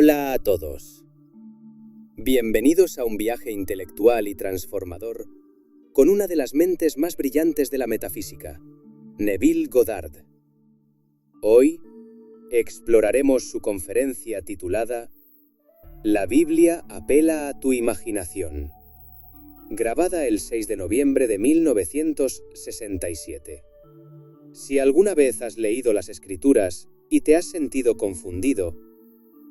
Hola a todos. Bienvenidos a un viaje intelectual y transformador con una de las mentes más brillantes de la metafísica, Neville Goddard. Hoy exploraremos su conferencia titulada La Biblia apela a tu imaginación, grabada el 6 de noviembre de 1967. Si alguna vez has leído las Escrituras y te has sentido confundido,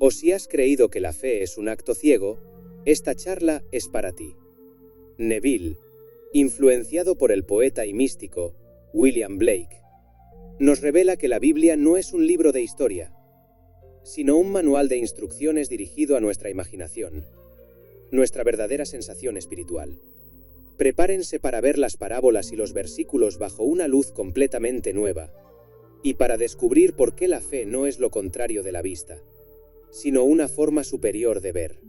o si has creído que la fe es un acto ciego, esta charla es para ti. Neville, influenciado por el poeta y místico William Blake, nos revela que la Biblia no es un libro de historia, sino un manual de instrucciones dirigido a nuestra imaginación, nuestra verdadera sensación espiritual. Prepárense para ver las parábolas y los versículos bajo una luz completamente nueva, y para descubrir por qué la fe no es lo contrario de la vista, sino una forma superior de ver.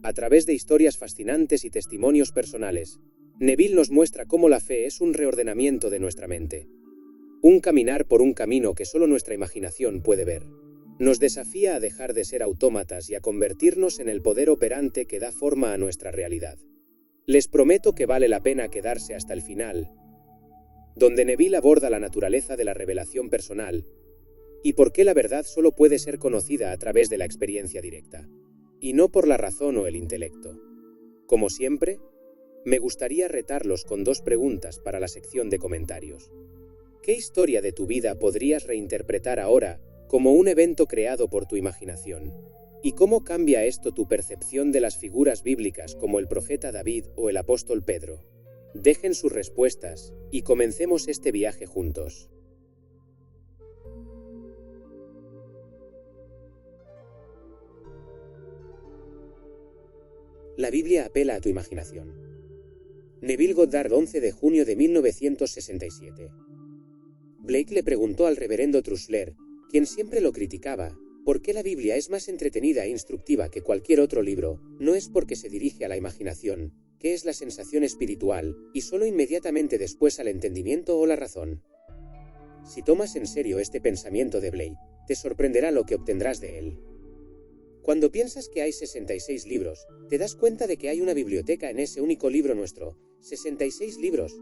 A través de historias fascinantes y testimonios personales, Neville nos muestra cómo la fe es un reordenamiento de nuestra mente, un caminar por un camino que solo nuestra imaginación puede ver. Nos desafía a dejar de ser autómatas y a convertirnos en el poder operante que da forma a nuestra realidad. Les prometo que vale la pena quedarse hasta el final, donde Neville aborda la naturaleza de la revelación personal y por qué la verdad solo puede ser conocida a través de la experiencia directa, y no por la razón o el intelecto. Como siempre, me gustaría retarlos con dos preguntas para la sección de comentarios. ¿Qué historia de tu vida podrías reinterpretar ahora como un evento creado por tu imaginación? ¿Y cómo cambia esto tu percepción de las figuras bíblicas como el profeta David o el apóstol Pedro? Dejen sus respuestas y comencemos este viaje juntos. La Biblia apela a tu imaginación. Neville Goddard, 11 de junio de 1967. Blake le preguntó al reverendo Trusler, quien siempre lo criticaba, por qué la Biblia es más entretenida e instructiva que cualquier otro libro. No es porque se dirige a la imaginación, que es la sensación espiritual, y solo inmediatamente después al entendimiento o la razón. Si tomas en serio este pensamiento de Blake, te sorprenderá lo que obtendrás de él. Cuando piensas que hay 66 libros, te das cuenta de que hay una biblioteca en ese único libro nuestro. 66 libros.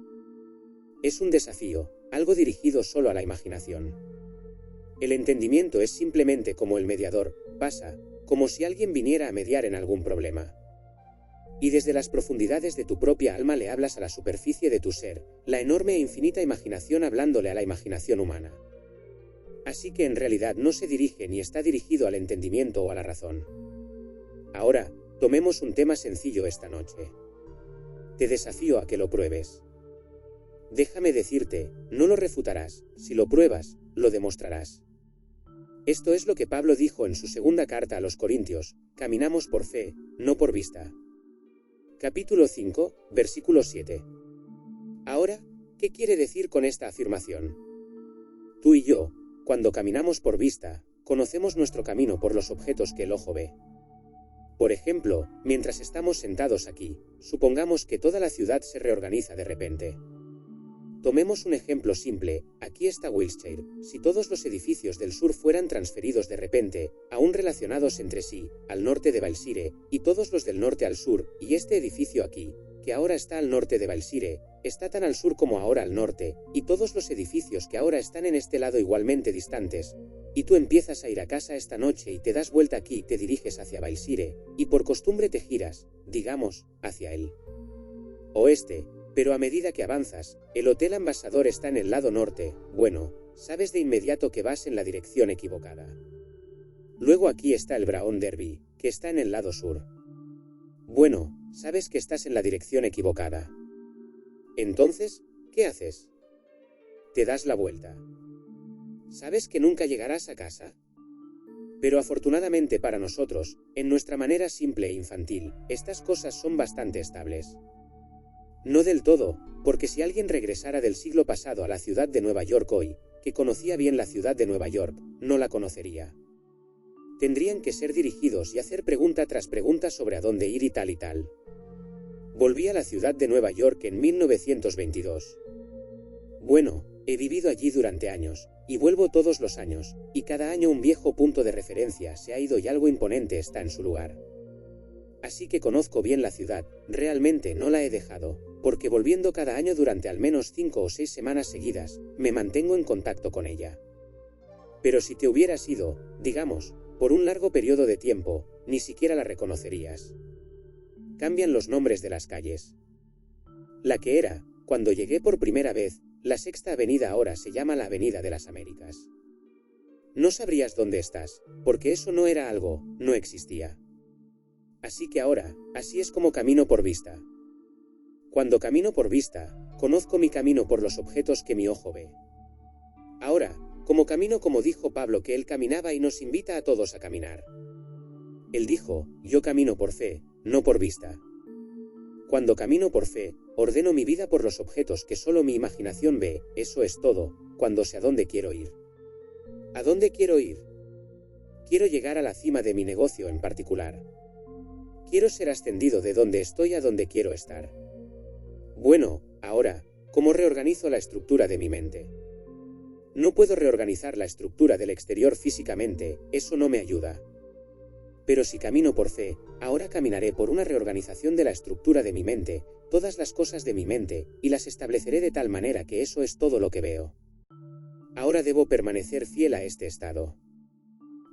Es un desafío, algo dirigido solo a la imaginación. El entendimiento es simplemente como el mediador, pasa, como si alguien viniera a mediar en algún problema. Y desde las profundidades de tu propia alma le hablas a la superficie de tu ser, la enorme e infinita imaginación hablándole a la imaginación humana. Así que en realidad no se dirige ni está dirigido al entendimiento o a la razón. Ahora, tomemos un tema sencillo esta noche. Te desafío a que lo pruebes. Déjame decirte, no lo refutarás, si lo pruebas, lo demostrarás. Esto es lo que Pablo dijo en su segunda carta a los Corintios: caminamos por fe, no por vista. Capítulo 5, versículo 7. Ahora, ¿qué quiere decir con esta afirmación? Tú y yo, cuando caminamos por vista, conocemos nuestro camino por los objetos que el ojo ve. Por ejemplo, mientras estamos sentados aquí, supongamos que toda la ciudad se reorganiza de repente. Tomemos un ejemplo simple, aquí está Wiltshire. Si todos los edificios del sur fueran transferidos de repente, aún relacionados entre sí, al norte de Wiltshire, y todos los del norte al sur, y este edificio aquí, que ahora está al norte de Wiltshire, está tan al sur como ahora al norte, y todos los edificios que ahora están en este lado igualmente distantes, y tú empiezas a ir a casa esta noche y te das vuelta aquí y te diriges hacia Wiltshire, y por costumbre te giras, digamos, hacia el oeste, pero a medida que avanzas, el Hotel Ambassador está en el lado norte. Bueno, sabes de inmediato que vas en la dirección equivocada. Luego aquí está el Brown Derby, que está en el lado sur. Bueno, sabes que estás en la dirección equivocada. Entonces, ¿qué haces? Te das la vuelta. ¿Sabes que nunca llegarás a casa? Pero afortunadamente para nosotros, en nuestra manera simple e infantil, estas cosas son bastante estables. No del todo, porque si alguien regresara del siglo pasado a la ciudad de Nueva York hoy, que conocía bien la ciudad de Nueva York, no la conocería. Tendrían que ser dirigidos y hacer pregunta tras pregunta sobre a dónde ir y tal y tal. Volví a la ciudad de Nueva York en 1922. Bueno, he vivido allí durante años, y vuelvo todos los años, y cada año un viejo punto de referencia se ha ido y algo imponente está en su lugar. Así que conozco bien la ciudad, realmente no la he dejado, porque volviendo cada año durante al menos 5 o 6 semanas seguidas, me mantengo en contacto con ella. Pero si te hubieras ido, digamos, por un largo periodo de tiempo, ni siquiera la reconocerías. Cambian los nombres de las calles. La que era, cuando llegué por primera vez, la Sexta Avenida ahora se llama la Avenida de las Américas. No sabrías dónde estás, porque eso no era algo, no existía. Así que ahora, así es como camino por vista. Cuando camino por vista, conozco mi camino por los objetos que mi ojo ve. Ahora, como camino como dijo Pablo que él caminaba y nos invita a todos a caminar. Él dijo, yo camino por fe, no por vista. Cuando camino por fe, ordeno mi vida por los objetos que solo mi imaginación ve, eso es todo, cuando sé a dónde quiero ir. ¿A dónde quiero ir? Quiero llegar a la cima de mi negocio en particular. Quiero ser ascendido de donde estoy a donde quiero estar. Bueno, ahora, ¿cómo reorganizo la estructura de mi mente? No puedo reorganizar la estructura del exterior físicamente, eso no me ayuda. Pero si camino por fe, ahora caminaré por una reorganización de la estructura de mi mente, todas las cosas de mi mente, y las estableceré de tal manera que eso es todo lo que veo. Ahora debo permanecer fiel a este estado.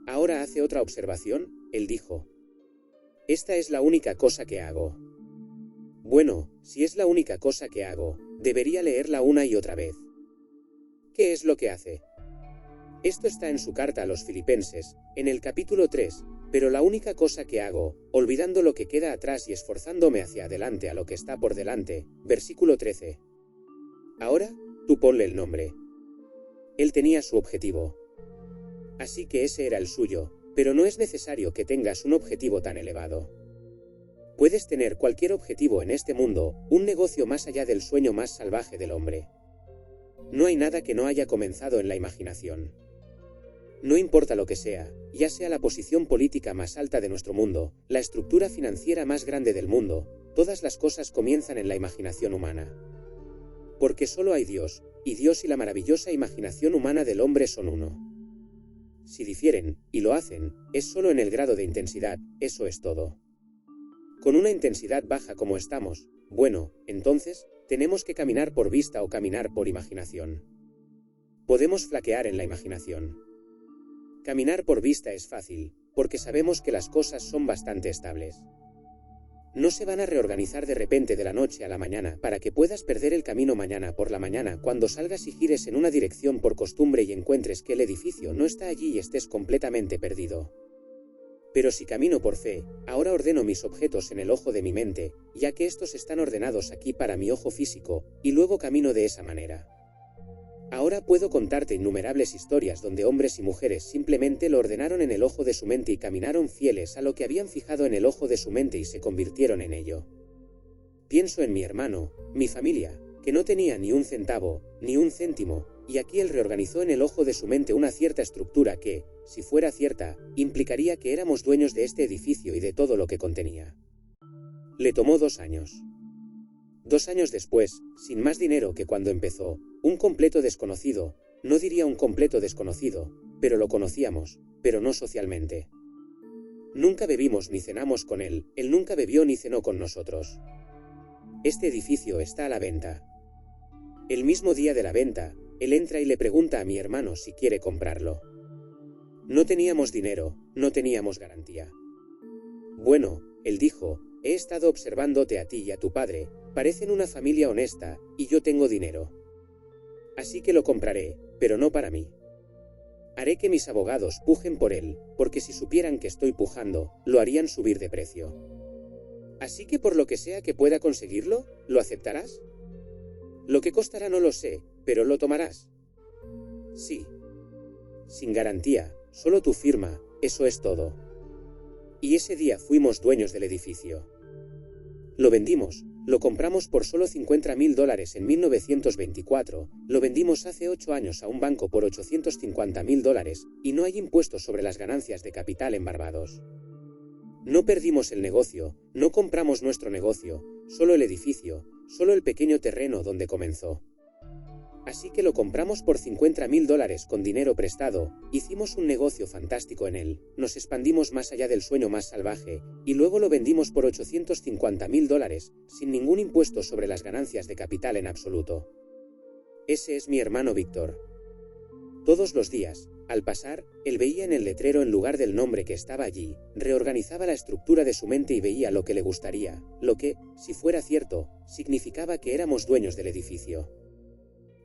Ahora hace otra observación, él dijo. Esta es la única cosa que hago. Bueno, si es la única cosa que hago, debería leerla una y otra vez. ¿Qué es lo que hace? Esto está en su carta a los Filipenses, en el capítulo 3, pero la única cosa que hago, olvidando lo que queda atrás y esforzándome hacia adelante a lo que está por delante, versículo 13. Ahora, tú ponle el nombre. Él tenía su objetivo. Así que ese era el suyo, pero no es necesario que tengas un objetivo tan elevado. Puedes tener cualquier objetivo en este mundo, un negocio más allá del sueño más salvaje del hombre. No hay nada que no haya comenzado en la imaginación. No importa lo que sea, ya sea la posición política más alta de nuestro mundo, la estructura financiera más grande del mundo, todas las cosas comienzan en la imaginación humana. Porque solo hay Dios, y Dios y la maravillosa imaginación humana del hombre son uno. Si difieren, y lo hacen, es solo en el grado de intensidad, eso es todo. Con una intensidad baja como estamos, bueno, entonces, tenemos que caminar por vista o caminar por imaginación. Podemos flaquear en la imaginación. Caminar por vista es fácil, porque sabemos que las cosas son bastante estables. No se van a reorganizar de repente de la noche a la mañana para que puedas perder el camino mañana por la mañana cuando salgas y gires en una dirección por costumbre y encuentres que el edificio no está allí y estés completamente perdido. Pero si camino por fe, ahora ordeno mis objetos en el ojo de mi mente, ya que estos están ordenados aquí para mi ojo físico, y luego camino de esa manera. Ahora puedo contarte innumerables historias donde hombres y mujeres simplemente lo ordenaron en el ojo de su mente y caminaron fieles a lo que habían fijado en el ojo de su mente y se convirtieron en ello. Pienso en mi hermano, mi familia, que no tenía ni un centavo, ni un céntimo, y aquí él reorganizó en el ojo de su mente una cierta estructura que, si fuera cierta, implicaría que éramos dueños de este edificio y de todo lo que contenía. Le tomó 2 años. 2 años después, sin más dinero que cuando empezó, un completo desconocido, no diría un completo desconocido, pero lo conocíamos, pero no socialmente. Nunca bebimos ni cenamos con él nunca bebió ni cenó con nosotros. Este edificio está a la venta. El mismo día de la venta, él entra y le pregunta a mi hermano si quiere comprarlo. No teníamos dinero, no teníamos garantía. Bueno, él dijo, he estado observándote a ti y a tu padre, parecen una familia honesta, y yo tengo dinero. Así que lo compraré, pero no para mí. Haré que mis abogados pujen por él, porque si supieran que estoy pujando, lo harían subir de precio. Así que por lo que sea que pueda conseguirlo, ¿lo aceptarás? Lo que costará no lo sé, pero lo tomarás. Sí. Sin garantía, solo tu firma, eso es todo. Y ese día fuimos dueños del edificio. Lo vendimos, lo compramos por solo $50.000 en 1924, lo vendimos hace 8 años a un banco por $850.000, y no hay impuestos sobre las ganancias de capital en Barbados. No perdimos el negocio, no compramos nuestro negocio, solo el edificio, solo el pequeño terreno donde comenzó. Así que lo compramos por $50.000 con dinero prestado, hicimos un negocio fantástico en él, nos expandimos más allá del sueño más salvaje, y luego lo vendimos por $850.000, sin ningún impuesto sobre las ganancias de capital en absoluto. Ese es mi hermano Víctor. Todos los días, al pasar, él veía en el letrero en lugar del nombre que estaba allí, reorganizaba la estructura de su mente y veía lo que le gustaría, lo que, si fuera cierto, significaba que éramos dueños del edificio.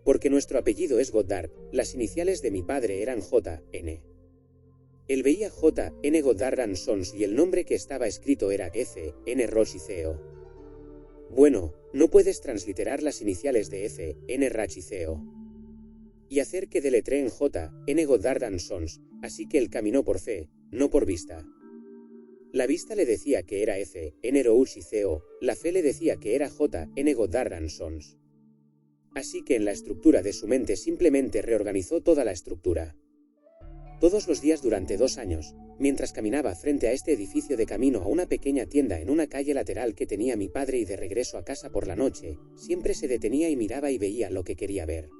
Porque nuestro apellido es Goddard, las iniciales de mi padre eran J.N. Él veía J.N. Goddard & Sons y el nombre que estaba escrito era F.N. Roche y C.O. Bueno, no puedes transliterar las iniciales de F.N. Rach y C.O. y hacer que deletreen J.N. Goddard & Sons, así que él caminó por fe, no por vista. La vista le decía que era F.N. Roche y C.O., la fe le decía que era J.N. Goddard & Sons. Así que en la estructura de su mente simplemente reorganizó toda la estructura. Todos los días durante 2 años, mientras caminaba frente a este edificio de camino a una pequeña tienda en una calle lateral que tenía mi padre y de regreso a casa por la noche, siempre se detenía y miraba y veía lo que quería ver.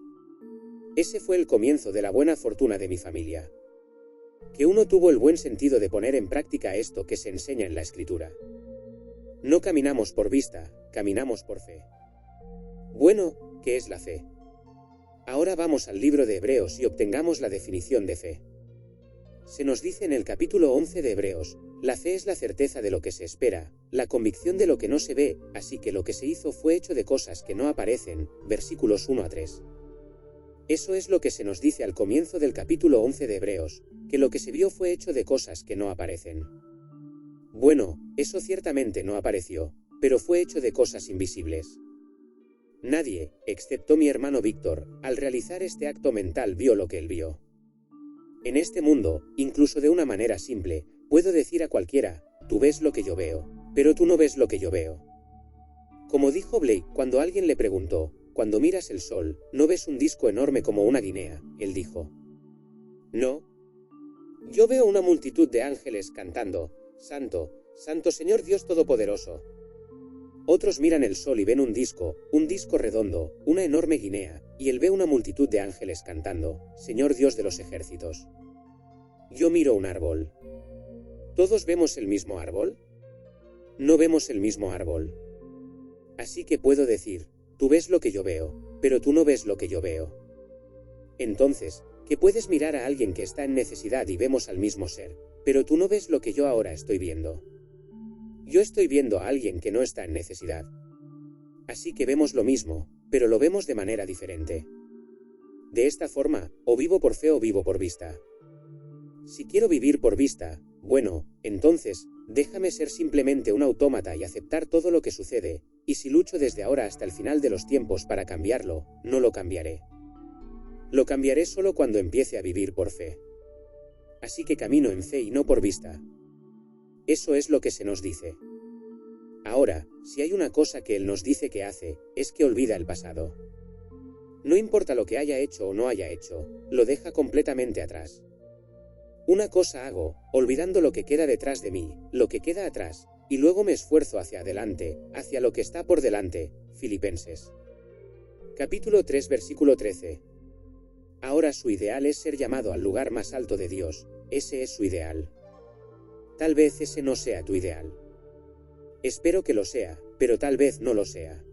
Ese fue el comienzo de la buena fortuna de mi familia. Que uno tuvo el buen sentido de poner en práctica esto que se enseña en la escritura. No caminamos por vista, caminamos por fe. Bueno, ¿qué es la fe? Ahora vamos al libro de Hebreos y obtengamos la definición de fe. Se nos dice en el capítulo 11 de Hebreos, la fe es la certeza de lo que se espera, la convicción de lo que no se ve, así que lo que se hizo fue hecho de cosas que no aparecen, versículos 1 a 3. Eso es lo que se nos dice al comienzo del capítulo 11 de Hebreos, que lo que se vio fue hecho de cosas que no aparecen. Bueno, eso ciertamente no apareció, pero fue hecho de cosas invisibles. Nadie, excepto mi hermano Víctor, al realizar este acto mental vio lo que él vio. En este mundo, incluso de una manera simple, puedo decir a cualquiera, tú ves lo que yo veo, pero tú no ves lo que yo veo. Como dijo Blake cuando alguien le preguntó, cuando miras el sol, ¿no ves un disco enorme como una guinea? Él dijo, no. Yo veo una multitud de ángeles cantando, Santo, Santo Señor Dios Todopoderoso. Otros miran el sol y ven un disco redondo, una enorme guinea, y él ve una multitud de ángeles cantando, Señor Dios de los ejércitos. Yo miro un árbol. ¿Todos vemos el mismo árbol? No vemos el mismo árbol. Así que puedo decir, tú ves lo que yo veo, pero tú no ves lo que yo veo. Entonces, que puedes mirar a alguien que está en necesidad y vemos al mismo ser, pero tú no ves lo que yo ahora estoy viendo. Yo estoy viendo a alguien que no está en necesidad. Así que vemos lo mismo, pero lo vemos de manera diferente. De esta forma, o vivo por fe o vivo por vista. Si quiero vivir por vista, bueno, entonces, déjame ser simplemente un autómata y aceptar todo lo que sucede, y si lucho desde ahora hasta el final de los tiempos para cambiarlo, no lo cambiaré. Lo cambiaré solo cuando empiece a vivir por fe. Así que camino en fe y no por vista. Eso es lo que se nos dice. Ahora, si hay una cosa que él nos dice que hace, es que olvida el pasado. No importa lo que haya hecho o no haya hecho, lo deja completamente atrás. Una cosa hago, olvidando lo que queda detrás de mí, lo que queda atrás, y luego me esfuerzo hacia adelante, hacia lo que está por delante. Filipenses. Capítulo 3 versículo 13. Ahora su ideal es ser llamado al lugar más alto de Dios, ese es su ideal. Tal vez ese no sea tu ideal. Espero que lo sea, pero tal vez no lo sea.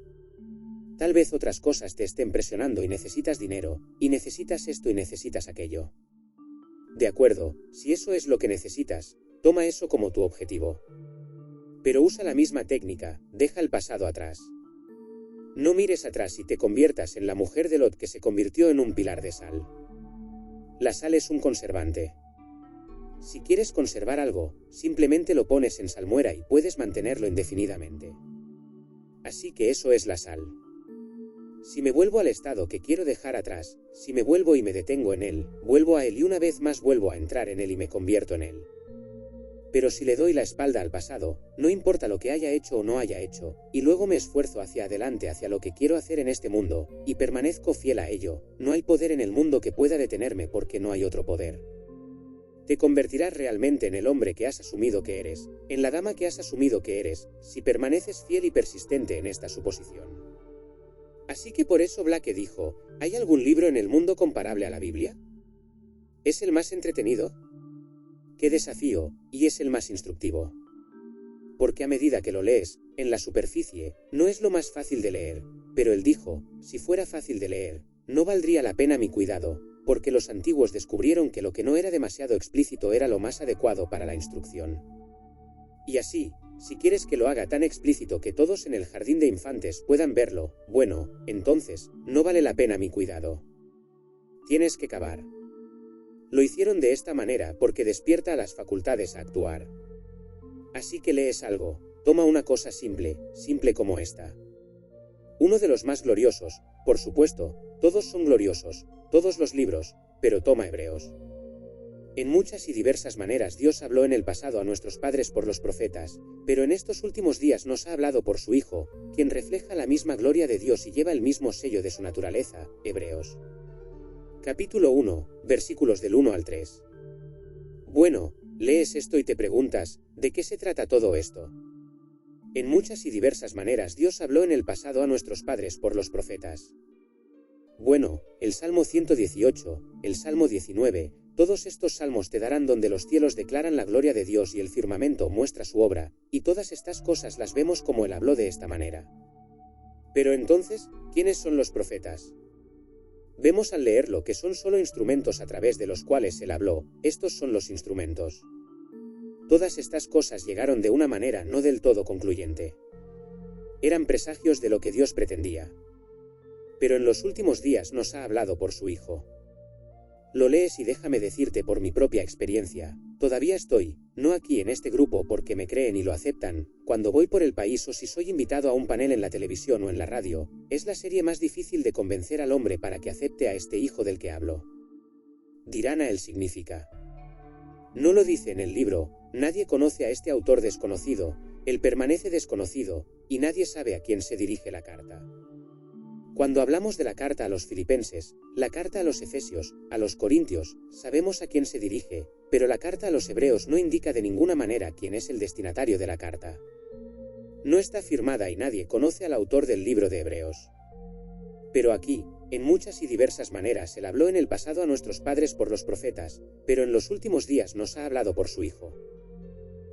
Tal vez otras cosas te estén presionando y necesitas dinero, y necesitas esto y necesitas aquello. De acuerdo, si eso es lo que necesitas, toma eso como tu objetivo. Pero usa la misma técnica, deja el pasado atrás. No mires atrás y te conviertas en la mujer de Lot que se convirtió en un pilar de sal. La sal es un conservante. Si quieres conservar algo, simplemente lo pones en salmuera y puedes mantenerlo indefinidamente. Así que eso es la sal. Si me vuelvo al estado que quiero dejar atrás, si me vuelvo y me detengo en él, vuelvo a él y una vez más vuelvo a entrar en él y me convierto en él. Pero si le doy la espalda al pasado, no importa lo que haya hecho o no haya hecho, y luego me esfuerzo hacia adelante hacia lo que quiero hacer en este mundo, y permanezco fiel a ello, no hay poder en el mundo que pueda detenerme porque no hay otro poder. Te convertirás realmente en el hombre que has asumido que eres, en la dama que has asumido que eres, si permaneces fiel y persistente en esta suposición. Así que por eso Blake dijo, ¿hay algún libro en el mundo comparable a la Biblia? ¿Es el más entretenido? ¡Qué desafío! Y es el más instructivo. Porque a medida que lo lees, en la superficie, no es lo más fácil de leer, pero él dijo, si fuera fácil de leer, no valdría la pena mi cuidado, porque los antiguos descubrieron que lo que no era demasiado explícito era lo más adecuado para la instrucción. Y así, si quieres que lo haga tan explícito que todos en el jardín de infantes puedan verlo, bueno, entonces, no vale la pena mi cuidado. Tienes que cavar. Lo hicieron de esta manera porque despierta a las facultades a actuar. Así que lees algo, toma una cosa simple, simple como esta. Uno de los más gloriosos, por supuesto, todos son gloriosos, todos los libros, pero toma Hebreos. En muchas y diversas maneras Dios habló en el pasado a nuestros padres por los profetas, pero en estos últimos días nos ha hablado por su Hijo, quien refleja la misma gloria de Dios y lleva el mismo sello de su naturaleza, Hebreos. Capítulo 1, versículos del 1 al 3. Bueno, lees esto y te preguntas, ¿de qué se trata todo esto? En muchas y diversas maneras Dios habló en el pasado a nuestros padres por los profetas. Bueno, el Salmo 118, el Salmo 19, todos estos salmos te darán donde los cielos declaran la gloria de Dios y el firmamento muestra su obra, y todas estas cosas las vemos como él habló de esta manera. Pero entonces, ¿quiénes son los profetas? Vemos al leerlo que son solo instrumentos a través de los cuales él habló, estos son los instrumentos. Todas estas cosas llegaron de una manera no del todo concluyente. Eran presagios de lo que Dios pretendía. Pero en los últimos días nos ha hablado por su Hijo. Lo lees y déjame decirte por mi propia experiencia, todavía estoy, no aquí en este grupo porque me creen y lo aceptan, cuando voy por el país o si soy invitado a un panel en la televisión o en la radio, es la serie más difícil de convencer al hombre para que acepte a este Hijo del que hablo. Dirán a él significa. No lo dice en el libro, nadie conoce a este autor desconocido, él permanece desconocido, y nadie sabe a quién se dirige la carta. Cuando hablamos de la carta a los filipenses, la carta a los efesios, a los corintios, sabemos a quién se dirige, pero la carta a los hebreos no indica de ninguna manera quién es el destinatario de la carta. No está firmada y nadie conoce al autor del libro de Hebreos. Pero aquí, en muchas y diversas maneras él habló en el pasado a nuestros padres por los profetas, pero en los últimos días nos ha hablado por su Hijo.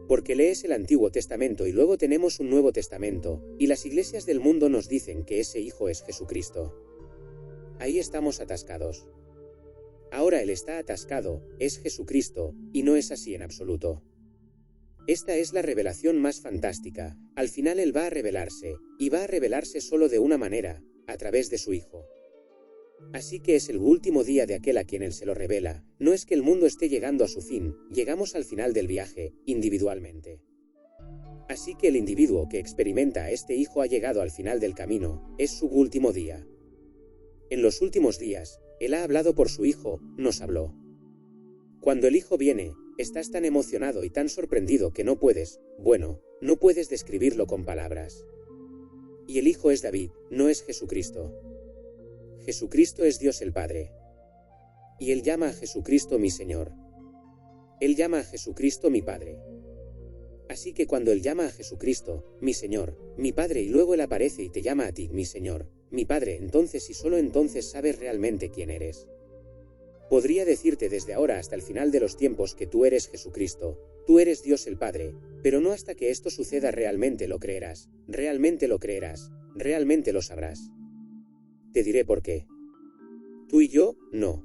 Porque lees el Antiguo Testamento y luego tenemos un Nuevo Testamento, y las iglesias del mundo nos dicen que ese Hijo es Jesucristo. Ahí estamos atascados. Ahora él está atascado, es Jesucristo, y no es así en absoluto. Esta es la revelación más fantástica, al final él va a revelarse, y va a revelarse solo de una manera, a través de su Hijo. Así que es el último día de aquel a quien él se lo revela, no es que el mundo esté llegando a su fin, llegamos al final del viaje, individualmente. Así que el individuo que experimenta a este Hijo ha llegado al final del camino, es su último día. En los últimos días, él ha hablado por su Hijo, nos habló. Cuando el Hijo viene, estás tan emocionado y tan sorprendido que no puedes describirlo con palabras. Y el Hijo es David, no es Jesucristo. Jesucristo es Dios el Padre. Y él llama a Jesucristo mi Señor. Él llama a Jesucristo mi Padre. Así que cuando él llama a Jesucristo, mi Señor, mi Padre y luego él aparece y te llama a ti, mi Señor, mi Padre, entonces y solo entonces sabes realmente quién eres. Podría decirte desde ahora hasta el final de los tiempos que tú eres Jesucristo, tú eres Dios el Padre, pero no hasta que esto suceda realmente lo creerás, realmente lo sabrás. Te diré por qué. ¿Tú y yo? No.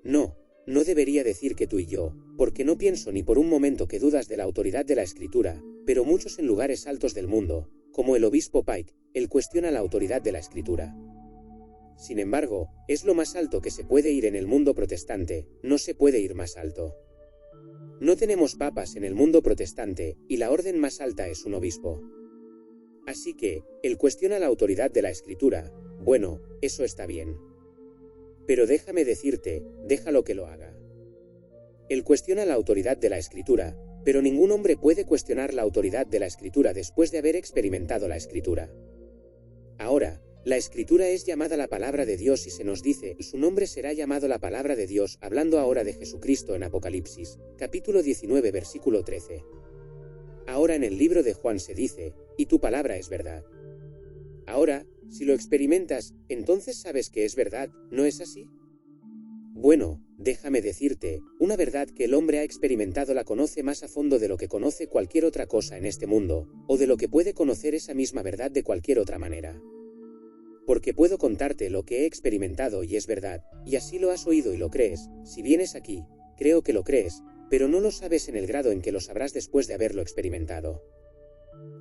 No debería decir que tú y yo, porque no pienso ni por un momento que dudas de la autoridad de la Escritura, pero muchos en lugares altos del mundo, como el obispo Pike, él cuestiona la autoridad de la Escritura. Sin embargo, es lo más alto que se puede ir en el mundo protestante, no se puede ir más alto. No tenemos papas en el mundo protestante, y la orden más alta es un obispo. Así que, él cuestiona la autoridad de la Escritura. Bueno, eso está bien. Pero déjame decirte, déjalo que lo haga. Él cuestiona la autoridad de la Escritura, pero ningún hombre puede cuestionar la autoridad de la Escritura después de haber experimentado la Escritura. Ahora, la Escritura es llamada la palabra de Dios y se nos dice, su nombre será llamado la palabra de Dios, hablando ahora de Jesucristo en Apocalipsis, capítulo 19, versículo 13. Ahora en el libro de Juan se dice, y tu palabra es verdad. Ahora, Si lo experimentas, entonces sabes que es verdad, ¿no es así? Bueno, déjame decirte, una verdad que el hombre ha experimentado la conoce más a fondo de lo que conoce cualquier otra cosa en este mundo, o de lo que puede conocer esa misma verdad de cualquier otra manera. Porque puedo contarte lo que he experimentado y es verdad, y así lo has oído y lo crees. Si vienes aquí, creo que lo crees, pero no lo sabes en el grado en que lo sabrás después de haberlo experimentado.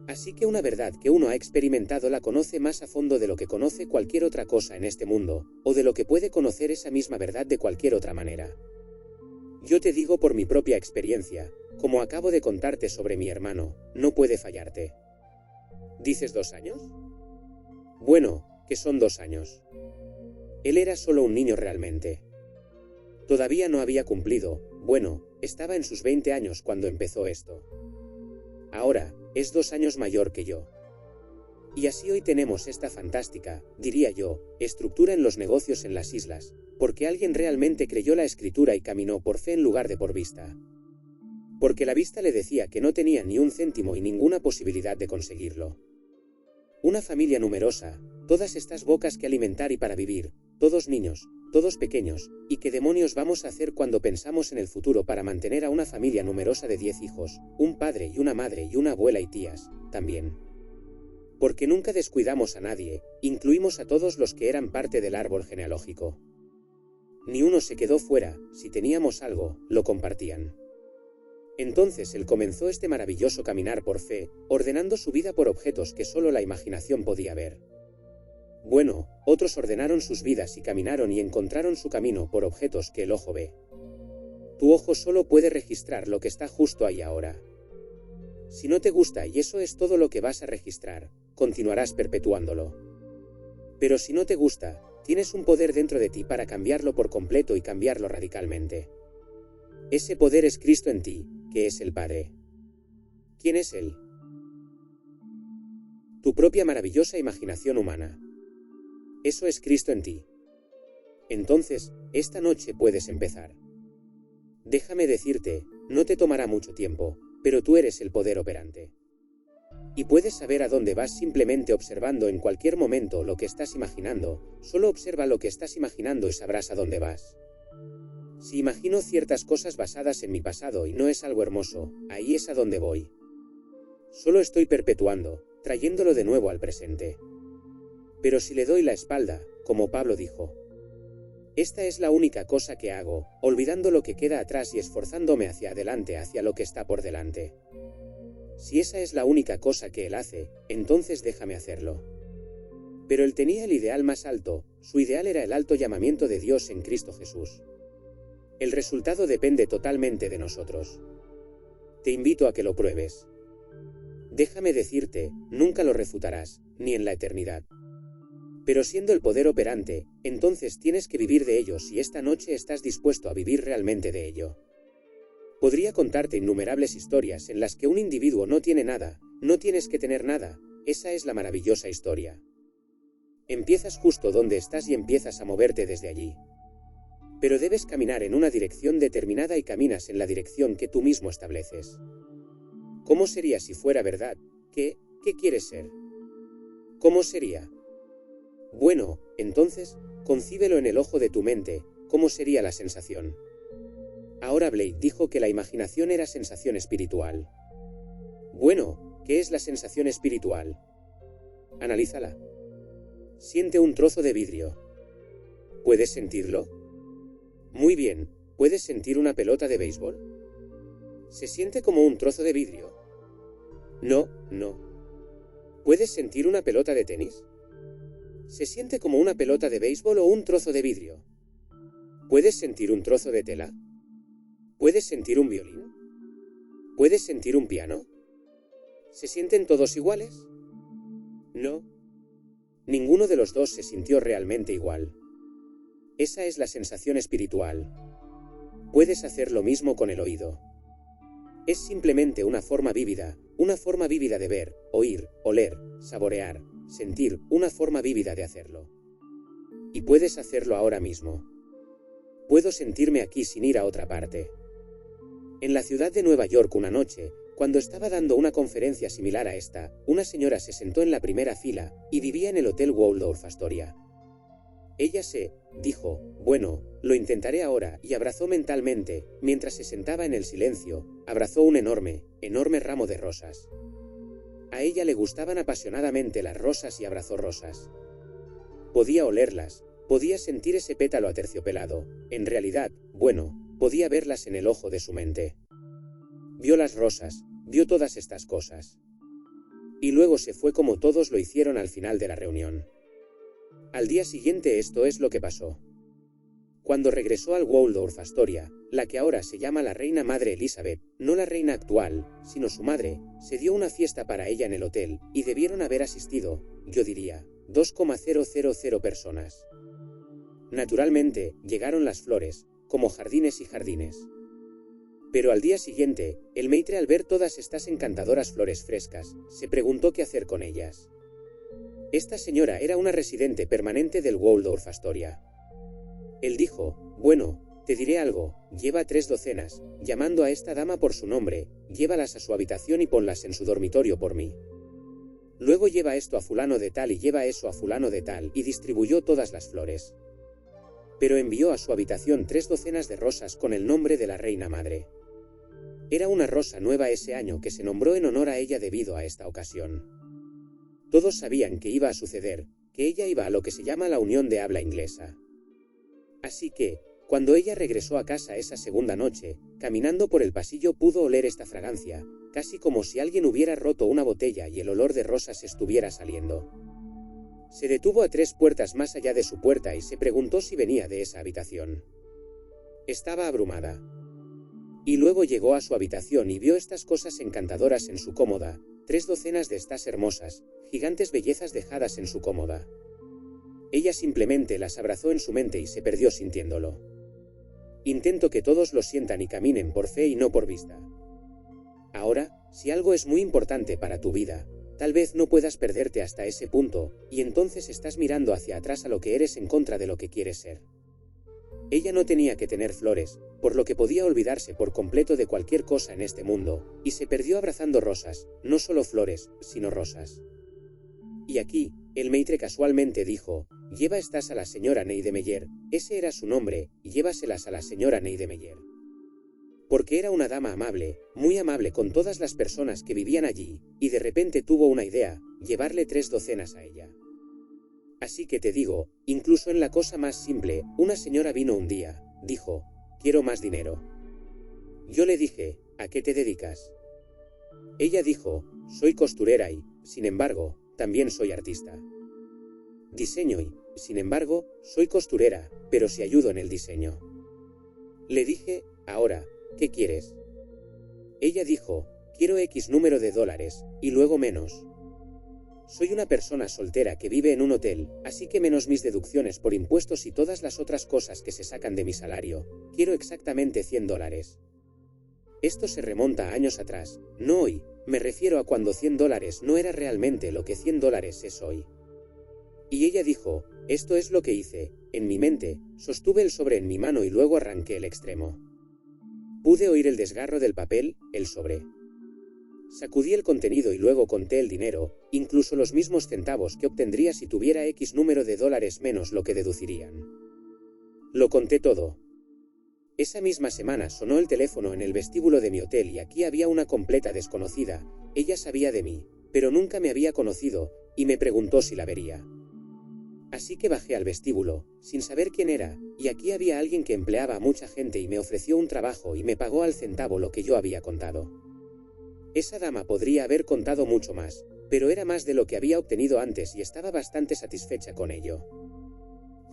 Así que una verdad que uno ha experimentado la conoce más a fondo de lo que conoce cualquier otra cosa en este mundo, o de lo que puede conocer esa misma verdad de cualquier otra manera. Yo te digo por mi propia experiencia, como acabo de contarte sobre mi hermano, no puede fallarte. ¿Dices 2 años? Bueno, que son 2 años. Él era solo un niño realmente. Todavía no había cumplido, bueno, estaba en sus 20 años cuando empezó esto. Ahora, es 2 años mayor que yo. Y así hoy tenemos esta fantástica, diría yo, estructura en los negocios en las islas, porque alguien realmente creyó la escritura y caminó por fe en lugar de por vista. Porque la vista le decía que no tenía ni un céntimo y ninguna posibilidad de conseguirlo. Una familia numerosa, todas estas bocas que alimentar y para vivir, todos niños, todos pequeños, ¿y qué demonios vamos a hacer cuando pensamos en el futuro para mantener a una familia numerosa de 10 hijos, un padre y una madre y una abuela y tías, también? Porque nunca descuidamos a nadie, incluimos a todos los que eran parte del árbol genealógico. Ni uno se quedó fuera, si teníamos algo, lo compartían. Entonces él comenzó este maravilloso caminar por fe, ordenando su vida por objetos que solo la imaginación podía ver. Bueno, otros ordenaron sus vidas y caminaron y encontraron su camino por objetos que el ojo ve. Tu ojo solo puede registrar lo que está justo ahí ahora. Si no te gusta y eso es todo lo que vas a registrar, continuarás perpetuándolo. Pero si no te gusta, tienes un poder dentro de ti para cambiarlo por completo y cambiarlo radicalmente. Ese poder es Cristo en ti, que es el Padre. ¿Quién es Él? Tu propia maravillosa imaginación humana. Eso es Cristo en ti. Entonces, esta noche puedes empezar. Déjame decirte, no te tomará mucho tiempo, pero tú eres el poder operante. Y puedes saber a dónde vas simplemente observando en cualquier momento lo que estás imaginando, solo observa lo que estás imaginando y sabrás a dónde vas. Si imagino ciertas cosas basadas en mi pasado y no es algo hermoso, ahí es a donde voy. Solo estoy perpetuando, trayéndolo de nuevo al presente. Pero si le doy la espalda, como Pablo dijo, esta es la única cosa que hago, olvidando lo que queda atrás y esforzándome hacia adelante hacia lo que está por delante. Si esa es la única cosa que él hace, entonces déjame hacerlo. Pero él tenía el ideal más alto, su ideal era el alto llamamiento de Dios en Cristo Jesús. El resultado depende totalmente de nosotros. Te invito a que lo pruebes. Déjame decirte, nunca lo refutarás, ni en la eternidad. Pero siendo el poder operante, entonces tienes que vivir de ello si esta noche estás dispuesto a vivir realmente de ello. Podría contarte innumerables historias en las que un individuo no tiene nada, no tienes que tener nada, esa es la maravillosa historia. Empiezas justo donde estás y empiezas a moverte desde allí. Pero debes caminar en una dirección determinada y caminas en la dirección que tú mismo estableces. ¿Cómo sería si fuera verdad? ¿Qué quieres ser? ¿Cómo sería? Bueno, entonces, concíbelo en el ojo de tu mente, ¿cómo sería la sensación? Ahora Blake dijo que la imaginación era sensación espiritual. Bueno, ¿qué es la sensación espiritual? Analízala. Siente un trozo de vidrio. ¿Puedes sentirlo? Muy bien, ¿puedes sentir una pelota de béisbol? ¿Se siente como un trozo de vidrio? No. ¿Puedes sentir una pelota de tenis? ¿Se siente como una pelota de béisbol o un trozo de vidrio? ¿Puedes sentir un trozo de tela? ¿Puedes sentir un violín? ¿Puedes sentir un piano? ¿Se sienten todos iguales? No. Ninguno de los dos se sintió realmente igual. Esa es la sensación espiritual. Puedes hacer lo mismo con el oído. Es simplemente una forma vívida de ver, oír, oler, saborear, sentir, una forma vívida de hacerlo. Y puedes hacerlo ahora mismo. Puedo sentirme aquí sin ir a otra parte. En la ciudad de Nueva York una noche, Cuando estaba dando una conferencia similar a esta, una señora se sentó en la primera fila y vivía en el Hotel Waldorf Astoria. Ella dijo, bueno, lo intentaré ahora, y abrazó mentalmente, mientras se sentaba en el silencio, abrazó un enorme ramo de rosas. A ella le gustaban apasionadamente las rosas y abrazó rosas. Podía olerlas, podía sentir ese pétalo aterciopelado, en realidad, bueno, podía verlas en el ojo de su mente. Vio las rosas, vio todas estas cosas. Y luego se fue como todos lo hicieron al final de la reunión. Al día siguiente esto es lo que pasó. Cuando regresó al Waldorf Astoria, la que ahora se llama la reina madre Elizabeth, no la reina actual, sino su madre, se dio una fiesta para ella en el hotel, y debieron haber asistido, yo diría, 2,000 personas. Naturalmente, llegaron las flores, como jardines y jardines. Pero al día siguiente, el maitre al ver todas estas encantadoras flores frescas, se preguntó qué hacer con ellas. Esta señora era una residente permanente del Waldorf Astoria. Él dijo, bueno, te diré algo, lleva 3 docenas, llamando a esta dama por su nombre, llévalas a su habitación y ponlas en su dormitorio por mí. Luego lleva esto a fulano de tal y lleva eso a fulano de tal, y distribuyó todas las flores. Pero envió a su habitación 3 docenas de rosas con el nombre de la reina madre. Era una rosa nueva ese año que se nombró en honor a ella debido a esta ocasión. Todos sabían que iba a suceder, que ella iba a lo que se llama la unión de habla inglesa. Así que, cuando ella regresó a casa esa segunda noche, caminando por el pasillo pudo oler esta fragancia, casi como si alguien hubiera roto una botella y el olor de rosas estuviera saliendo. Se detuvo a 3 puertas más allá de su puerta y se preguntó si venía de esa habitación. Estaba abrumada. Y luego llegó a su habitación y vio estas cosas encantadoras en su cómoda, 3 docenas de estas hermosas, gigantes bellezas dejadas en su cómoda. Ella simplemente las abrazó en su mente y se perdió sintiéndolo. Intento que todos lo sientan y caminen por fe y no por vista. Ahora, si algo es muy importante para tu vida, tal vez no puedas perderte hasta ese punto, y entonces estás mirando hacia atrás a lo que eres en contra de lo que quieres ser. Ella no tenía que tener flores, por lo que podía olvidarse por completo de cualquier cosa en este mundo, y se perdió abrazando rosas, no solo flores, sino rosas. Y aquí, el maitre casualmente dijo, lleva estas a la señora Neide Meyer, ese era su nombre, y llévaselas a la señora Neide Meyer. Porque era una dama amable, muy amable con todas las personas que vivían allí, y de repente tuvo una idea, llevarle 3 docenas a ella. Así que te digo, incluso en la cosa más simple, una señora vino un día, dijo, quiero más dinero. Yo le dije, ¿a qué te dedicas? Ella dijo, soy costurera y, sin embargo, también soy artista. Diseño y, sin embargo, soy costurera, pero si ayudo en el diseño. Le dije, ahora, ¿qué quieres? Ella dijo, quiero X número de dólares, y luego menos. Soy una persona soltera que vive en un hotel, así que menos mis deducciones por impuestos y todas las otras cosas que se sacan de mi salario, quiero exactamente 100 dólares. Esto se remonta a años atrás, no hoy, me refiero a cuando 100 dólares no era realmente lo que 100 dólares es hoy. Y ella dijo, esto es lo que hice, en mi mente, sostuve el sobre en mi mano y luego arranqué el extremo. Pude oír el desgarro del papel, el sobre. Sacudí el contenido y luego conté el dinero, incluso los mismos centavos que obtendría si tuviera X número de dólares menos lo que deducirían. Lo conté todo. Esa misma semana sonó el teléfono en el vestíbulo de mi hotel y aquí había una completa desconocida, ella sabía de mí, pero nunca me había conocido, y me preguntó si la vería. Así que bajé al vestíbulo, sin saber quién era, y aquí había alguien que empleaba a mucha gente y me ofreció un trabajo y me pagó al centavo lo que yo había contado. Esa dama podría haber contado mucho más, pero era más de lo que había obtenido antes y estaba bastante satisfecha con ello.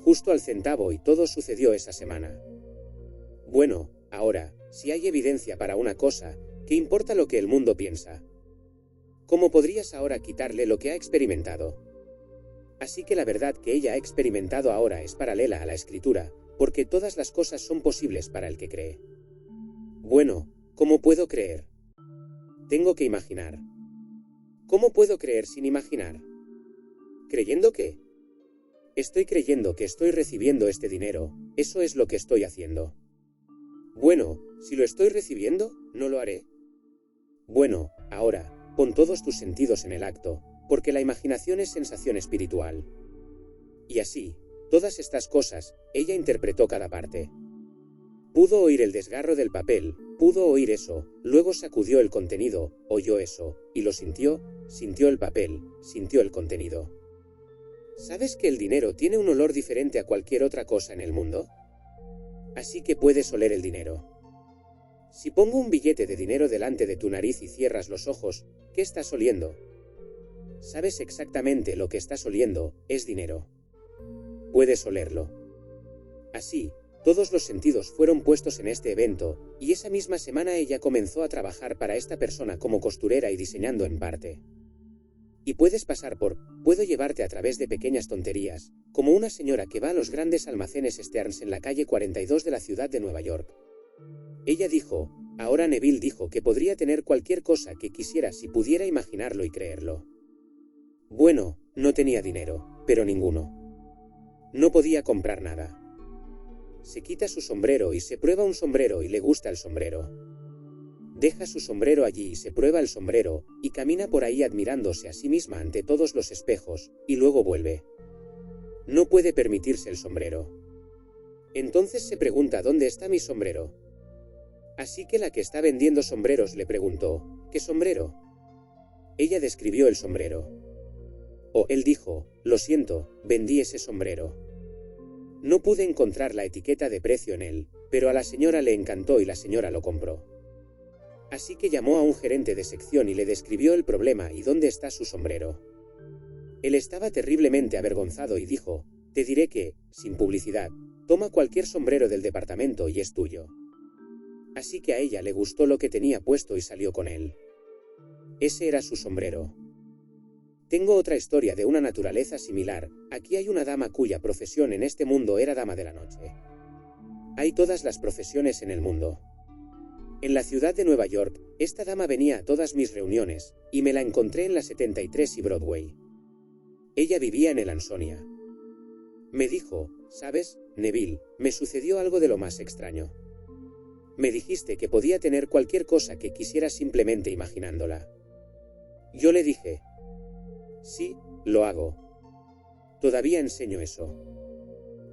Justo al centavo y todo sucedió esa semana. Bueno, ahora, si hay evidencia para una cosa, ¿qué importa lo que el mundo piensa? ¿Cómo podrías ahora quitarle lo que ha experimentado? Así que la verdad que ella ha experimentado ahora es paralela a la escritura, porque todas las cosas son posibles para el que cree. Bueno, ¿cómo puedo creer? Tengo que imaginar. ¿Cómo puedo creer sin imaginar? ¿Creyendo qué? Estoy creyendo que estoy recibiendo este dinero, eso es lo que estoy haciendo. Bueno, si lo estoy recibiendo, no lo haré. Bueno, ahora, pon todos tus sentidos en el acto, porque la imaginación es sensación espiritual. Y así, todas estas cosas, ella interpretó cada parte. Pudo oír el desgarro del papel, pudo oír eso, luego sacudió el contenido, oyó eso, y lo sintió, sintió el papel, sintió el contenido. ¿Sabes que el dinero tiene un olor diferente a cualquier otra cosa en el mundo? Así que puedes oler el dinero. Si pongo un billete de dinero delante de tu nariz y cierras los ojos, ¿qué estás oliendo? Sabes exactamente lo que estás oliendo, es dinero. Puedes olerlo. Así, todos los sentidos fueron puestos en este evento, y esa misma semana ella comenzó a trabajar para esta persona como costurera y diseñando en parte. Y puedes pasar por, puedo llevarte a través de pequeñas tonterías, como una señora que va a los grandes almacenes Stearns en la calle 42 de la ciudad de Nueva York. Ella dijo, ahora Neville dijo que podría tener cualquier cosa que quisiera si pudiera imaginarlo y creerlo. Bueno, no tenía dinero, pero ninguno. No podía comprar nada. Se quita su sombrero y se prueba un sombrero y le gusta el sombrero. Deja su sombrero allí y se prueba el sombrero, y camina por ahí admirándose a sí misma ante todos los espejos, y luego vuelve. No puede permitirse el sombrero. Entonces se pregunta ¿dónde está mi sombrero? Así que la que está vendiendo sombreros le preguntó, ¿qué sombrero? Ella describió el sombrero. Él dijo, lo siento, vendí ese sombrero. No pude encontrar la etiqueta de precio en él, pero a la señora le encantó y la señora lo compró. Así que llamó a un gerente de sección y le describió el problema y dónde está su sombrero. Él estaba terriblemente avergonzado y dijo, te diré que, sin publicidad, toma cualquier sombrero del departamento y es tuyo. Así que a ella le gustó lo que tenía puesto y salió con él. Ese era su sombrero. Tengo otra historia de una naturaleza similar. Aquí hay una dama cuya profesión en este mundo era dama de la noche. Hay todas las profesiones en el mundo. En la ciudad de Nueva York, esta dama venía a todas mis reuniones, y me la encontré en la 73 y Broadway. Ella vivía en el Ansonia. Me dijo, ¿sabes, Neville? Me sucedió algo de lo más extraño. Me dijiste que podía tener cualquier cosa que quisiera simplemente imaginándola. Yo le dije, sí, lo hago. Todavía enseño eso.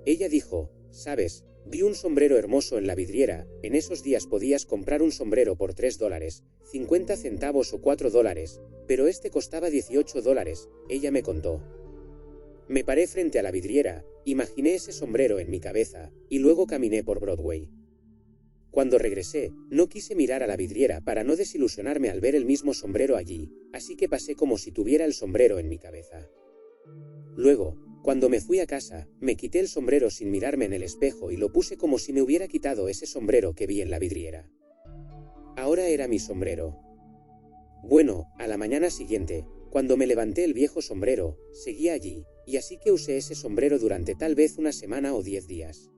Ella dijo, ¿sabes? Vi un sombrero hermoso en la vidriera. En esos días podías comprar un sombrero por $3, 50 centavos o $4, pero este costaba $18, ella me contó. Me paré frente a la vidriera, imaginé ese sombrero en mi cabeza, y luego caminé por Broadway. Cuando regresé, no quise mirar a la vidriera para no desilusionarme al ver el mismo sombrero allí, así que pasé como si tuviera el sombrero en mi cabeza. Luego, cuando me fui a casa, me quité el sombrero sin mirarme en el espejo y lo puse como si me hubiera quitado ese sombrero que vi en la vidriera. Ahora era mi sombrero. Bueno, a la mañana siguiente, cuando me levanté el viejo sombrero, seguía allí, y así que usé ese sombrero durante tal vez una semana o 10 días.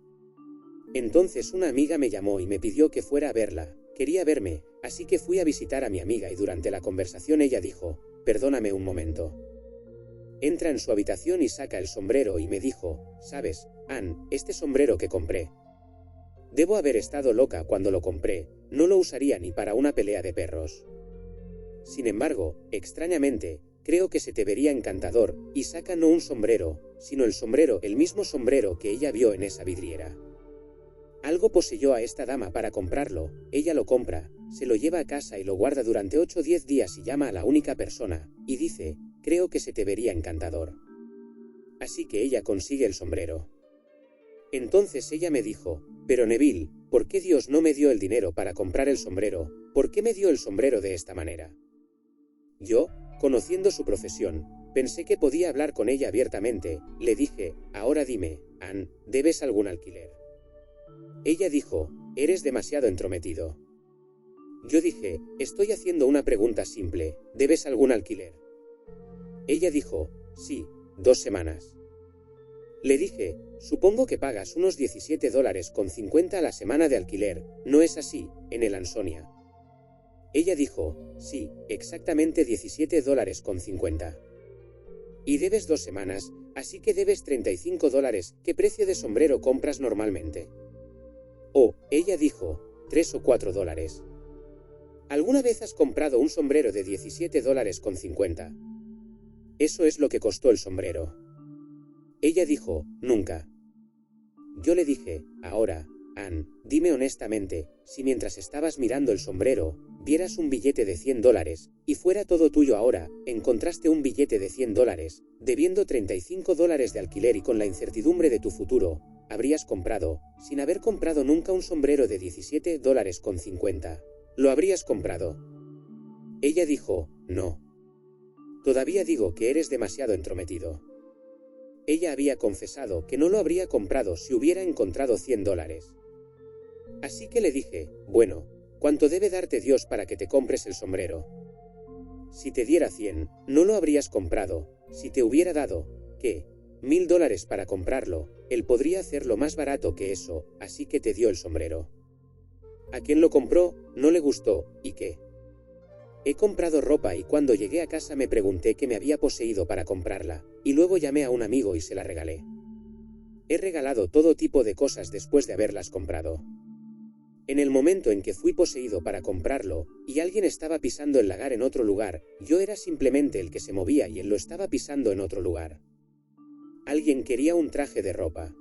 Entonces una amiga me llamó y me pidió que fuera a verla, quería verme, así que fui a visitar a mi amiga y durante la conversación ella dijo, perdóname un momento. Entra en su habitación y saca el sombrero y me dijo, ¿sabes, Ann, este sombrero que compré? Debo haber estado loca cuando lo compré, no lo usaría ni para una pelea de perros. Sin embargo, extrañamente, creo que se te vería encantador, y saca no un sombrero, sino el sombrero, el mismo sombrero que ella vio en esa vidriera. Algo poseyó a esta dama para comprarlo, ella lo compra, se lo lleva a casa y lo guarda durante 8 o 10 días y llama a la única persona, y dice, creo que se te vería encantador. Así que ella consigue el sombrero. Entonces ella me dijo, pero Neville, ¿por qué Dios no me dio el dinero para comprar el sombrero? ¿Por qué me dio el sombrero de esta manera? Yo, conociendo su profesión, pensé que podía hablar con ella abiertamente, le dije, ahora dime, Ann, ¿debes algún alquiler? Ella dijo, eres demasiado entrometido. Yo dije, estoy haciendo una pregunta simple, ¿debes algún alquiler? Ella dijo, sí, 2 semanas. Le dije, supongo que pagas unos $17.50 a la semana de alquiler, ¿no es así, en el Ansonia? Ella dijo, sí, exactamente $17.50. Y debes 2 semanas, así que debes $35, ¿qué precio de sombrero compras normalmente? Ella dijo, $3 o $4. ¿Alguna vez has comprado un sombrero de $17,50? Eso es lo que costó el sombrero. Ella dijo, nunca. Yo le dije, ahora, Ann, dime honestamente, si mientras estabas mirando el sombrero, vieras un billete de $100, y fuera todo tuyo ahora, encontraste un billete de $100, debiendo $35 de alquiler y con la incertidumbre de tu futuro, habrías comprado, sin haber comprado nunca un sombrero de $17,50. ¿Lo habrías comprado? Ella dijo, no. Todavía digo que eres demasiado entrometido. Ella había confesado que no lo habría comprado si hubiera encontrado $100. Así que le dije, bueno, ¿cuánto debe darte Dios para que te compres el sombrero? Si te diera 100, no lo habrías comprado. Si te hubiera dado, ¿qué? $1,000 para comprarlo, él podría hacerlo más barato que eso, así que te dio el sombrero. A quien lo compró, no le gustó, ¿y qué? He comprado ropa y cuando llegué a casa me pregunté qué me había poseído para comprarla, y luego llamé a un amigo y se la regalé. He regalado todo tipo de cosas después de haberlas comprado. En el momento en que fui poseído para comprarlo, y alguien estaba pisando el lagar en otro lugar, yo era simplemente el que se movía y él lo estaba pisando en otro lugar. Alguien quería un traje de ropa.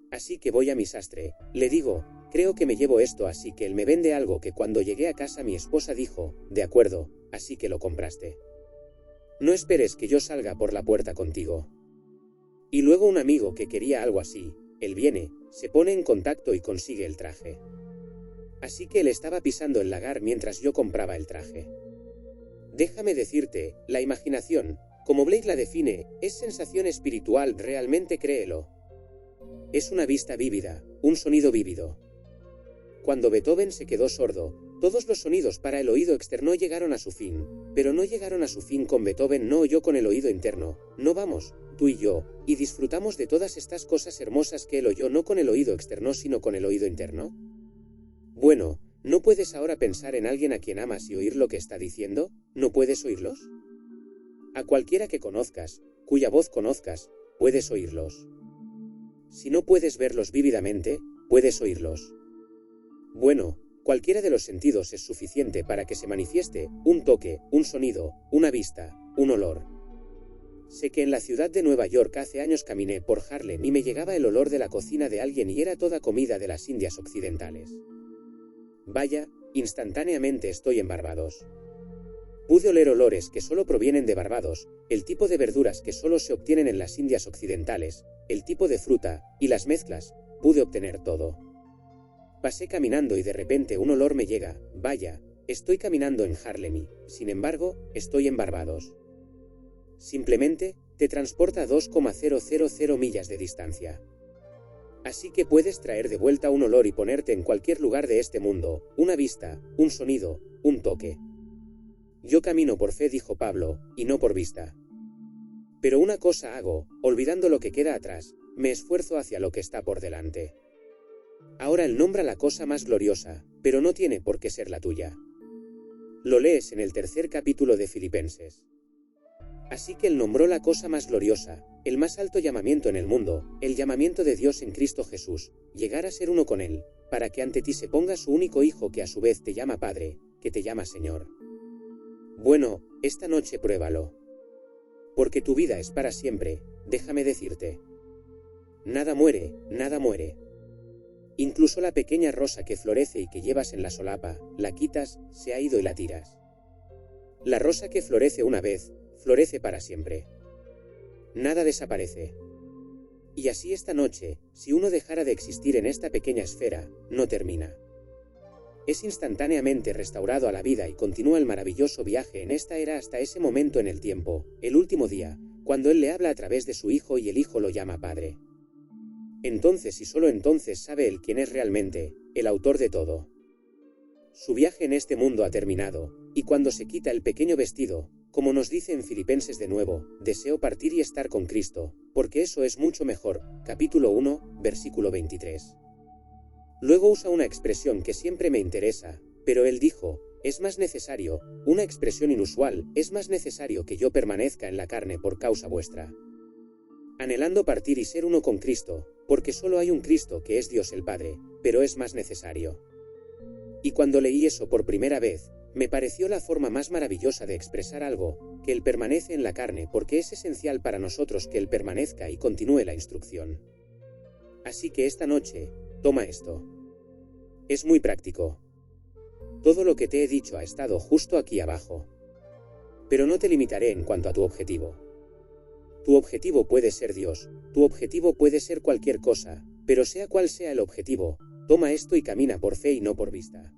Así que voy a mi sastre, le digo, creo que me llevo esto, así que él me vende algo que cuando llegué a casa mi esposa dijo, de acuerdo, así que lo compraste. No esperes que yo salga por la puerta contigo. Y luego un amigo que quería algo así, él viene, se pone en contacto y consigue el traje. Así que él estaba pisando el lagar mientras yo compraba el traje. Déjame decirte, la imaginación, como Blake la define, es sensación espiritual, realmente créelo. Es una vista vívida, un sonido vívido. Cuando Beethoven se quedó sordo, todos los sonidos para el oído externo llegaron a su fin, pero no llegaron a su fin con Beethoven, no oyó con el oído interno, no vamos, tú y yo, y disfrutamos de todas estas cosas hermosas que él oyó no con el oído externo sino con el oído interno. Bueno, ¿no puedes ahora pensar en alguien a quien amas y oír lo que está diciendo? ¿No puedes oírlos? A cualquiera que conozcas, cuya voz conozcas, puedes oírlos. Si no puedes verlos vívidamente, puedes oírlos. Bueno, cualquiera de los sentidos es suficiente para que se manifieste un toque, un sonido, una vista, un olor. Sé que en la ciudad de Nueva York hace años caminé por Harlem y me llegaba el olor de la cocina de alguien y era toda comida de las Indias Occidentales. Vaya, instantáneamente estoy en Barbados. Pude oler olores que solo provienen de Barbados, el tipo de verduras que solo se obtienen en las Indias Occidentales, el tipo de fruta, y las mezclas, pude obtener todo. Pasé caminando y de repente un olor me llega, vaya, estoy caminando en Harlem y, sin embargo, estoy en Barbados. Simplemente, te transporta a 2,000 millas de distancia. Así que puedes traer de vuelta un olor y ponerte en cualquier lugar de este mundo, una vista, un sonido, un toque. Yo camino por fe, dijo Pablo, y no por vista. Pero una cosa hago, olvidando lo que queda atrás, me esfuerzo hacia lo que está por delante. Ahora él nombra la cosa más gloriosa, pero no tiene por qué ser la tuya. Lo lees en el 3er capítulo de Filipenses. Así que él nombró la cosa más gloriosa, el más alto llamamiento en el mundo, el llamamiento de Dios en Cristo Jesús, llegar a ser uno con él, para que ante ti se ponga su único Hijo que a su vez te llama Padre, que te llama Señor. Bueno, esta noche pruébalo. Porque tu vida es para siempre, déjame decirte. Nada muere, nada muere. Incluso la pequeña rosa que florece y que llevas en la solapa, la quitas, se ha ido y la tiras. La rosa que florece una vez, florece para siempre. Nada desaparece. Y así esta noche, si uno dejara de existir en esta pequeña esfera, no termina. Es instantáneamente restaurado a la vida y continúa el maravilloso viaje en esta era hasta ese momento en el tiempo, el último día, cuando él le habla a través de su Hijo y el Hijo lo llama Padre. Entonces y solo entonces sabe él quién es realmente, el autor de todo. Su viaje en este mundo ha terminado, y cuando se quita el pequeño vestido, como nos dice en Filipenses de nuevo, deseo partir y estar con Cristo, porque eso es mucho mejor, capítulo 1, versículo 23. Luego usa una expresión que siempre me interesa, pero él dijo, es más necesario, una expresión inusual, es más necesario que yo permanezca en la carne por causa vuestra. Anhelando partir y ser uno con Cristo, porque solo hay un Cristo que es Dios el Padre, pero es más necesario. Y cuando leí eso por primera vez, me pareció la forma más maravillosa de expresar algo, que Él permanece en la carne, porque es esencial para nosotros que Él permanezca y continúe la instrucción. Así que esta noche, toma esto. Es muy práctico. Todo lo que te he dicho ha estado justo aquí abajo. Pero no te limitaré en cuanto a tu objetivo. Tu objetivo puede ser Dios, tu objetivo puede ser cualquier cosa, pero sea cual sea el objetivo, toma esto y camina por fe y no por vista.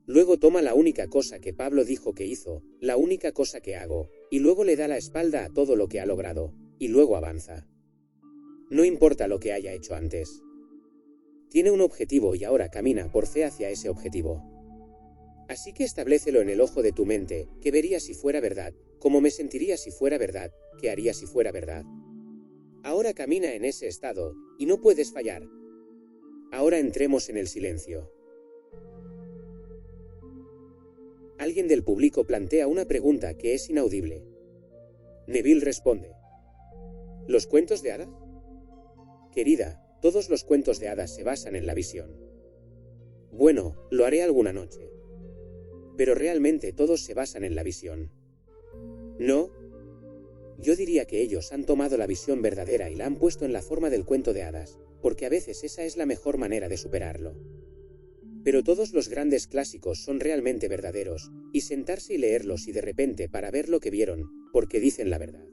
Luego toma la única cosa que Pablo dijo que hizo, la única cosa que hago, y luego le da la espalda a todo lo que ha logrado, y luego avanza. No importa lo que haya hecho antes. Tiene un objetivo y ahora camina por fe hacia ese objetivo. Así que establécelo en el ojo de tu mente, que vería si fuera verdad, cómo me sentiría si fuera verdad, qué haría si fuera verdad. Ahora camina en ese estado, y no puedes fallar. Ahora entremos en el silencio. Alguien del público plantea una pregunta que es inaudible. Neville responde: ¿los cuentos de hadas? Querida, todos los cuentos de hadas se basan en la visión. Bueno, lo haré alguna noche. Pero realmente todos se basan en la visión. ¿No? Yo diría que ellos han tomado la visión verdadera y la han puesto en la forma del cuento de hadas, porque a veces esa es la mejor manera de superarlo. Pero todos los grandes clásicos son realmente verdaderos, y sentarse y leerlos y de repente para ver lo que vieron, porque dicen la verdad.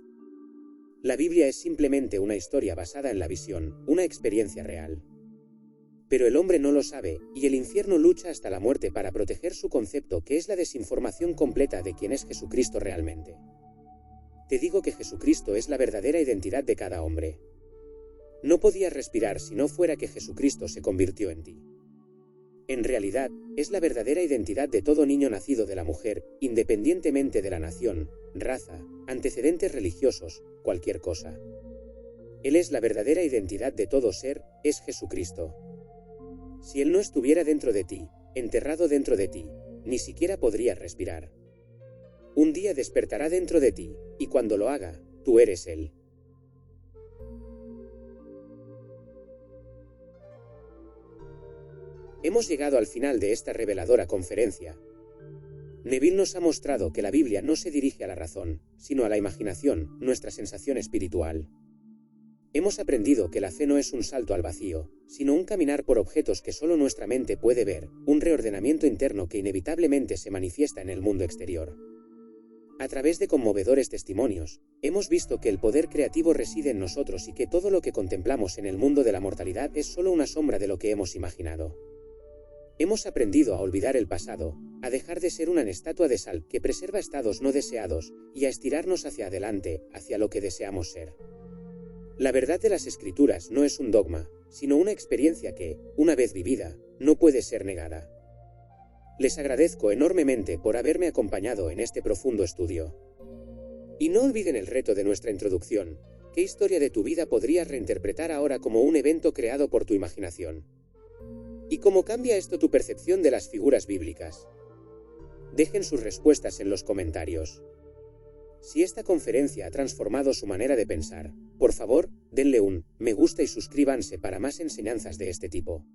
La Biblia es simplemente una historia basada en la visión, una experiencia real. Pero el hombre no lo sabe, y el infierno lucha hasta la muerte para proteger su concepto, que es la desinformación completa de quién es Jesucristo realmente. Te digo que Jesucristo es la verdadera identidad de cada hombre. No podías respirar si no fuera que Jesucristo se convirtió en ti. En realidad, es la verdadera identidad de todo niño nacido de la mujer, independientemente de la nación, raza, antecedentes religiosos, cualquier cosa. Él es la verdadera identidad de todo ser, es Jesucristo. Si Él no estuviera dentro de ti, enterrado dentro de ti, ni siquiera podrías respirar. Un día despertará dentro de ti, y cuando lo haga, tú eres Él. Hemos llegado al final de esta reveladora conferencia. Neville nos ha mostrado que la Biblia no se dirige a la razón, sino a la imaginación, nuestra sensación espiritual. Hemos aprendido que la fe no es un salto al vacío, sino un caminar por objetos que solo nuestra mente puede ver, un reordenamiento interno que inevitablemente se manifiesta en el mundo exterior. A través de conmovedores testimonios, hemos visto que el poder creativo reside en nosotros y que todo lo que contemplamos en el mundo de la mortalidad es solo una sombra de lo que hemos imaginado. Hemos aprendido a olvidar el pasado, a dejar de ser una estatua de sal que preserva estados no deseados, y a estirarnos hacia adelante, hacia lo que deseamos ser. La verdad de las Escrituras no es un dogma, sino una experiencia que, una vez vivida, no puede ser negada. Les agradezco enormemente por haberme acompañado en este profundo estudio. Y no olviden el reto de nuestra introducción: ¿qué historia de tu vida podrías reinterpretar ahora como un evento creado por tu imaginación? ¿Y cómo cambia esto tu percepción de las figuras bíblicas? Dejen sus respuestas en los comentarios. Si esta conferencia ha transformado su manera de pensar, por favor, denle un me gusta y suscríbanse para más enseñanzas de este tipo.